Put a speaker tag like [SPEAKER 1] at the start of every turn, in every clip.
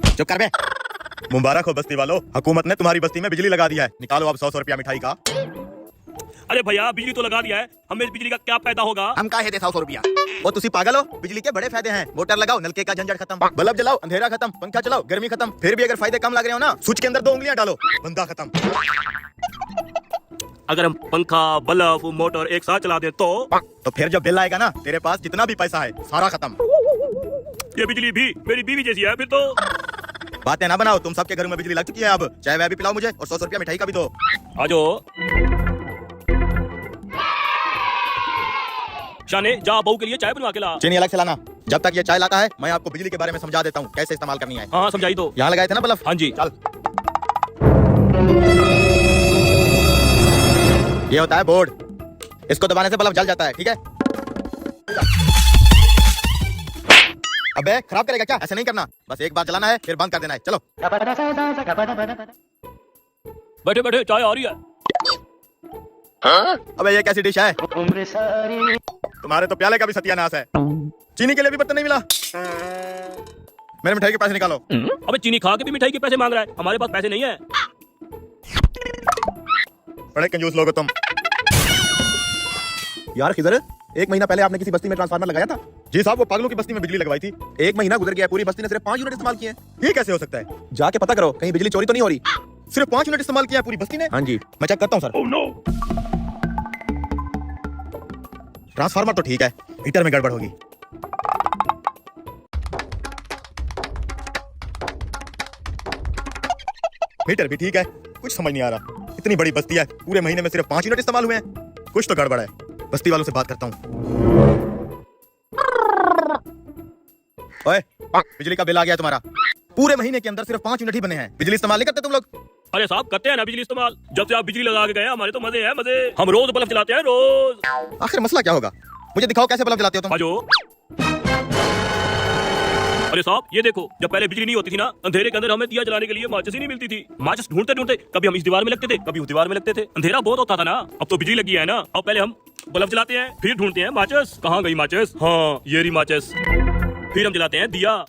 [SPEAKER 1] चुप कर बे। मुबारक हो बस्ती वालों, हुकूमत ने तुम्हारी बस्ती में बिजली लगा दिया है। निकालो अब 100 रुपया मिठाई का।
[SPEAKER 2] अरे भैया बिजली तो लगा दिया है, हमें इस बिजली का क्या फायदा होगा?
[SPEAKER 1] हम काहे दे 100 रुपया? वो तुसी पागल हो? बिजली के बड़े फायदे हैं। मोटर लगाओ, नलके का झंझट खत्म, बल्ब जलाओ, अंधेरा खत्म, पंखा चलाओ, गर्मी खत्म। फिर भी अगर फायदे कम लग रहे हो ना, स्विच के अंदर 2 उंगलियां डालो, बंदा खत्म।
[SPEAKER 2] अगर हम पंखा, बल्ब, मोटर एक साथ चला दे
[SPEAKER 1] तो फिर जब बिल आएगा ना, तेरे पास जितना भी पैसा है सारा खत्म।
[SPEAKER 2] ये बिजली भी मेरी बीवी जैसी है फिर तो।
[SPEAKER 1] बातें ना बनाओ, तुम सबके घरों में बिजली लग चुकी है। अब चाय वह भी पिलाओ मुझे और 100 रुपया मिठाई का भी दो।
[SPEAKER 2] आजो शाने, जा बहू के लिए चाय बनवा के ला।
[SPEAKER 1] चीनी अलग से लाना। जब तक ये चाय लाता है, मैं आपको बिजली के बारे में समझा देता हूँ कैसे इस्तेमाल करनी है।
[SPEAKER 2] हाँ समझाई तो।
[SPEAKER 1] यहाँ लगाए थे ना बल्ब?
[SPEAKER 2] हाँ जी।
[SPEAKER 1] चल। ये होता है बोर्ड, इसको दबाने से बल्ब जल जाता है, ठीक है? अबे खराब करेगा क्या? ऐसे नहीं करना, बस एक बार जलाना है फिर बंद कर देना है। चलो।
[SPEAKER 2] बैठे बैठे चाय आ रही है।
[SPEAKER 1] अबे ये कैसी डिश है? तुम्हारे तो प्याले का भी सत्यानाश है। चीनी के लिए भी बर्तन नहीं मिला। मेरे मिठाई के पैसे निकालो।
[SPEAKER 2] अबे चीनी खा के भी मिठाई के पैसे मांग रहा है, हमारे पास पैसे नहीं है।
[SPEAKER 1] बड़े कंजूस लोग हो तुम। यार खिजर, 1 महीना पहले आपने किसी बस्ती में ट्रांसफार्मर लगाया था? जी साहब, वो पागलों की बस्ती में बिजली लगवाई थी। 1 महीना गुजर गया, पूरी बस्ती ने सिर्फ 5 यूनिट इस्तेमाल किए। ये कैसे हो सकता है? जाके पता करो, कहीं बिजली चोरी तो नहीं हो रही। सिर्फ 5 यूनिट इस्तेमाल किया पूरी बस्ती ने? हाँ जी, मैं चेक करता हूँ सर। ट्रांसफार्मर तो ठीक है, हीटर में गड़बड़ होगी। हीटर भी ठीक है, कुछ समझ नहीं आ रहा। इतनी बड़ी बस्ती है, पूरे महीने में सिर्फ 5 यूनिट इस्तेमाल हुए हैं। कुछ तो गड़बड़ है। बस्ती वालों से बात करता हूँ। ओए, बिजली का बिल आ गया तुम्हारा। पूरे महीने के अंदर सिर्फ 5 यूनिट ही बने हैं। बिजली इस्तेमाल नहीं करते तुम लोग?
[SPEAKER 2] अरे साहब करते हैं ना बिजली इस्तेमाल। जब से आप बिजली लगा के गए हमारे तो मजे हैं मजे। हम रोज बल्ब जलाते हैं रोज।
[SPEAKER 1] आखिर मसला क्या होगा? मुझे दिखाओ कैसे बल्ब जलाते हो तुम।
[SPEAKER 2] आजो। अरे साहब ये देखो, जब पहले बिजली नहीं होती थी ना, अंधेरे के अंदर हमें दिया जलाने के लिए माचिस ही नहीं मिलती थी। माचिस ढूंढते ढूंढते कभी हम इस दीवार में लगते थे, कभी उस दीवार में लगते थे। अंधेरा बहुत होता था ना। अब तो बिजली लगी है ना, अब पहले हम बल्ब जलाते हैं, फिर ढूंढते हैं माचिस। कहाँ गई माचिस? हाँ ये रही माचिस। फिर हम जलाते हैं दिया।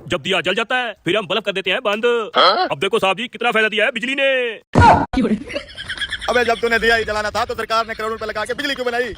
[SPEAKER 2] जब दिया जल जाता है फिर हम बल्ब कर देते हैं बंद। अब देखो साहब जी कितना फायदा दिया है बिजली ने।
[SPEAKER 1] अबे जब तूने दिया ही जलाना था तो सरकार ने करोड़ों रुपए लगा के बिजली क्यों बनाई?